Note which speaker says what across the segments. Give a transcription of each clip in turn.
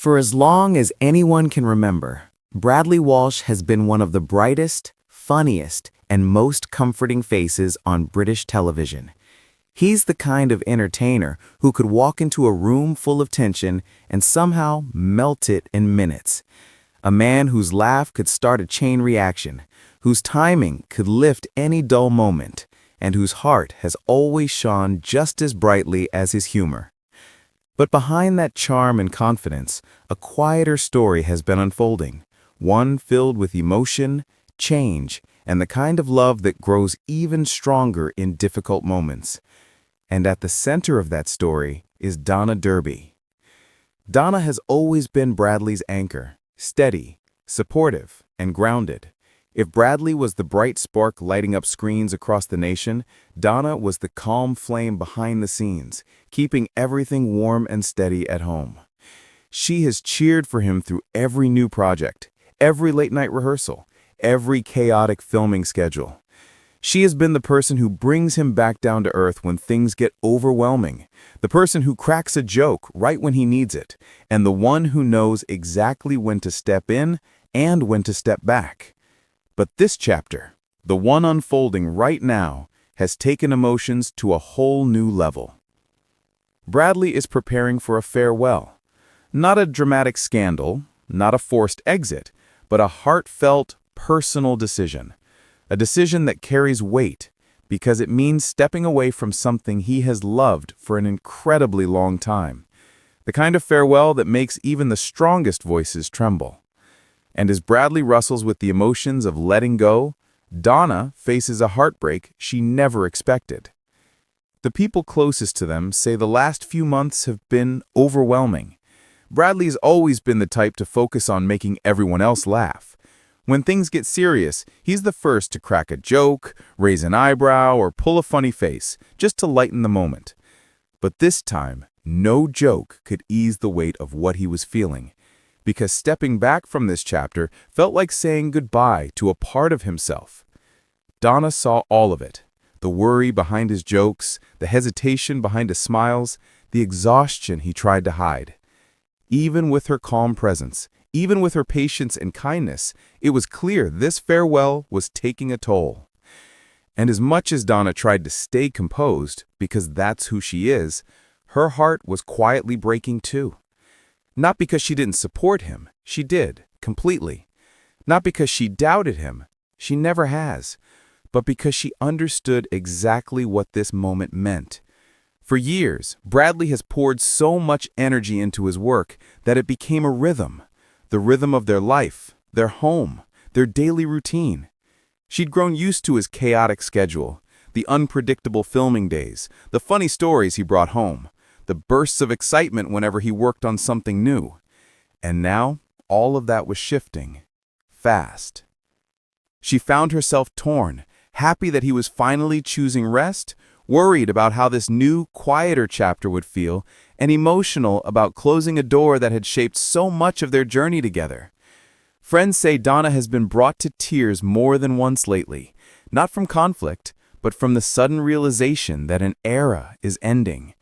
Speaker 1: For as long as anyone can remember, Bradley Walsh has been one of the brightest, funniest, and most comforting faces on British television. He's the kind of entertainer who could walk into a room full of tension and somehow melt it in minutes. A man whose laugh could start a chain reaction, whose timing could lift any dull moment, and whose heart has always shone just as brightly as his humor. But behind that charm and confidence, a quieter story has been unfolding, one filled with emotion, change, and the kind of love that grows even stronger in difficult moments. And at the center of that story is Donna Derby. Donna has always been Bradley's anchor, steady, supportive, and grounded. If Bradley was the bright spark lighting up screens across the nation, Donna was the calm flame behind the scenes, keeping everything warm and steady at home. She has cheered for him through every new project, every late-night rehearsal, every chaotic filming schedule. She has been the person who brings him back down to earth when things get overwhelming, the person who cracks a joke right when he needs it, and the one who knows exactly when to step in and when to step back. But this chapter, the one unfolding right now, has taken emotions to a whole new level. Bradley is preparing for a farewell. Not a dramatic scandal, not a forced exit, but a heartfelt, personal decision. A decision that carries weight because it means stepping away from something he has loved for an incredibly long time. The kind of farewell that makes even the strongest voices tremble. And as Bradley wrestles with the emotions of letting go, Donna faces a heartbreak she never expected. The people closest to them say the last few months have been overwhelming. Bradley's always been the type to focus on making everyone else laugh. When things get serious, he's the first to crack a joke, raise an eyebrow, or pull a funny face, just to lighten the moment. But this time, no joke could ease the weight of what he was feeling, because stepping back from this chapter felt like saying goodbye to a part of himself. Donna saw all of it, the worry behind his jokes, the hesitation behind his smiles, the exhaustion he tried to hide. Even with her calm presence, even with her patience and kindness, it was clear this farewell was taking a toll. And as much as Donna tried to stay composed, because that's who she is, her heart was quietly breaking too. Not because she didn't support him, she did, completely. Not because she doubted him, she never has, but because she understood exactly what this moment meant. For years, Bradley has poured so much energy into his work that it became a rhythm, the rhythm of their life, their home, their daily routine. She'd grown used to his chaotic schedule, the unpredictable filming days, the funny stories he brought home, the bursts of excitement whenever he worked on something new. And now, all of that was shifting, fast. She found herself torn, happy that he was finally choosing rest, worried about how this new, quieter chapter would feel, and emotional about closing a door that had shaped so much of their journey together. Friends say Donna has been brought to tears more than once lately, not from conflict, but from the sudden realization that an era is ending.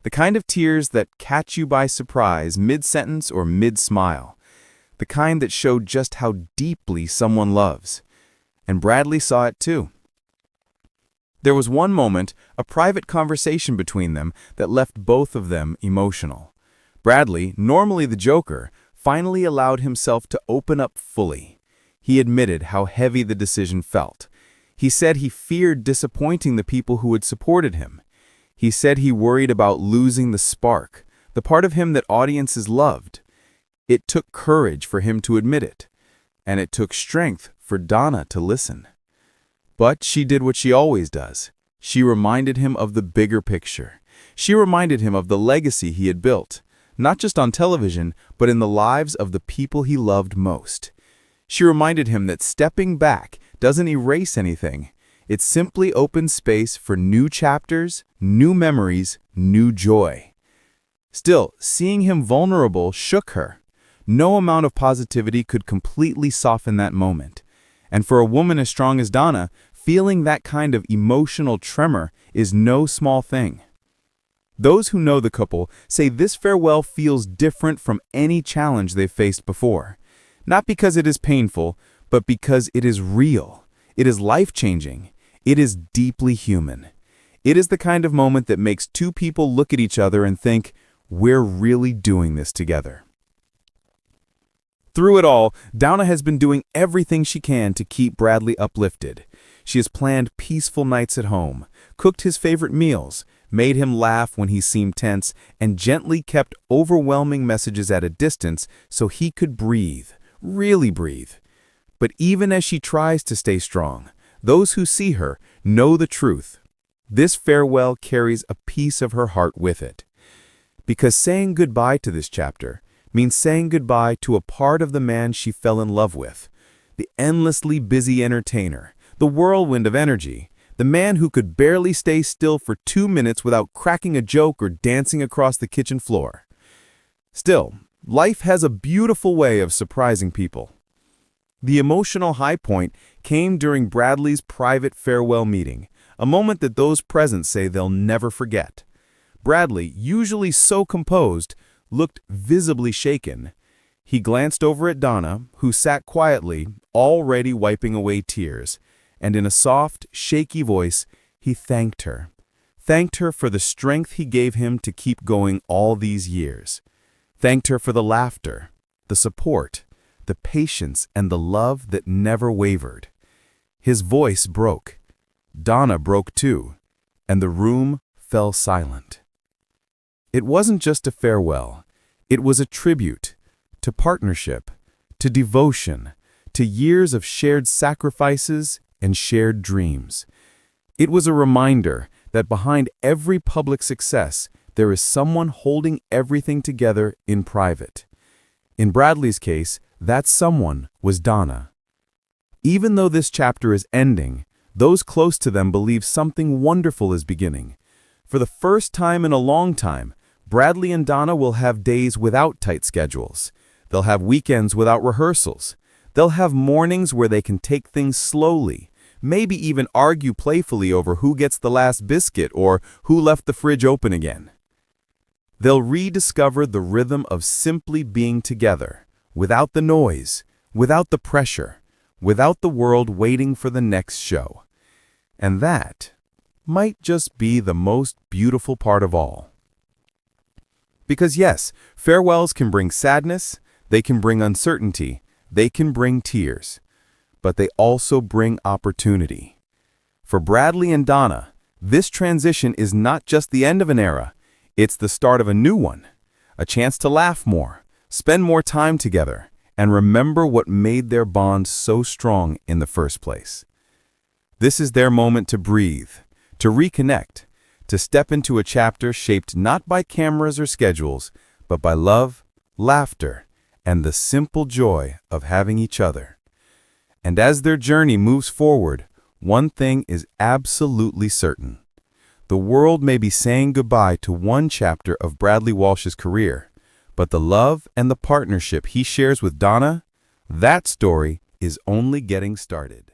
Speaker 1: The kind of tears that catch you by surprise mid-sentence or mid-smile. The kind that show just how deeply someone loves. And Bradley saw it too. There was one moment, a private conversation between them that left both of them emotional. Bradley, normally the joker, finally allowed himself to open up fully. He admitted how heavy the decision felt. He said he feared disappointing the people who had supported him. He said he worried about losing the spark, the part of him that audiences loved. It took courage for him to admit it, and it took strength for Donna to listen. But she did what she always does. She reminded him of the bigger picture. She reminded him of the legacy he had built, not just on television, but in the lives of the people he loved most. She reminded him that stepping back doesn't erase anything. It simply opens space for new chapters, new memories, new joy. Still, seeing him vulnerable shook her. No amount of positivity could completely soften that moment. And for a woman as strong as Donna, feeling that kind of emotional tremor is no small thing.
Speaker 2: Those who know the couple say this farewell feels different from any challenge they've faced before. Not because it is painful, but because it is real. It is life-changing. It is deeply human. It is the kind of moment that makes two people look at each other and think, we're really doing this together. Through it all, Donna has been doing everything she can to keep Bradley uplifted. She has planned peaceful nights at home, cooked his favorite meals, made him laugh when he seemed tense, and gently kept overwhelming messages at a distance so he could breathe, really breathe. But even as she tries to stay strong, those who see her know the truth. This farewell carries a piece of her heart with it. Because saying goodbye to this chapter means saying goodbye to a part of the man she fell in love with, the endlessly busy entertainer, the whirlwind of energy, the man who could barely stay still for 2 minutes without cracking a joke or dancing across the kitchen floor. Still, life has a beautiful way of surprising people. The emotional high point came during Bradley's private farewell meeting, a moment that those present say they'll never forget. Bradley, usually so composed, looked visibly shaken. He glanced over at Donna, who sat quietly, already wiping away tears, and in a soft, shaky voice, he thanked her. Thanked her for the strength he gave him to keep going all these years. Thanked her for the laughter, the support, the patience, and the love that never wavered. His voice broke. Donna broke too, and the room fell silent. It wasn't just a farewell. It was a tribute to partnership, to devotion, to years of shared sacrifices and shared dreams. It was a reminder that behind every public success, there is someone holding everything together in private. In Bradley's case, that someone was Donna. Even though this chapter is ending, those close to them believe something wonderful is beginning. For the first time in a long time, Bradley and Donna will have days without tight schedules. They'll have weekends without rehearsals. They'll have mornings where they can take things slowly, maybe even argue playfully over who gets the last biscuit or who left the fridge open again. They'll rediscover the rhythm of simply being together, without the noise, without the pressure, without the world waiting for the next show. And that might just be the most beautiful part of all. Because yes, farewells can bring sadness, they can bring uncertainty, they can bring tears, but they also bring opportunity. For Bradley and Donna, this transition is not just the end of an era, it's the start of a new one, a chance to laugh more, spend more time together, and remember what made their bond so strong in the first place. This is their moment to breathe, to reconnect, to step into a chapter shaped not by cameras or schedules, but by love, laughter, and the simple joy of having each other. And as their journey moves forward, one thing is absolutely certain. The world may be saying goodbye to one chapter of Bradley Walsh's career, but the love and the partnership he shares with Donna, that story is only getting started.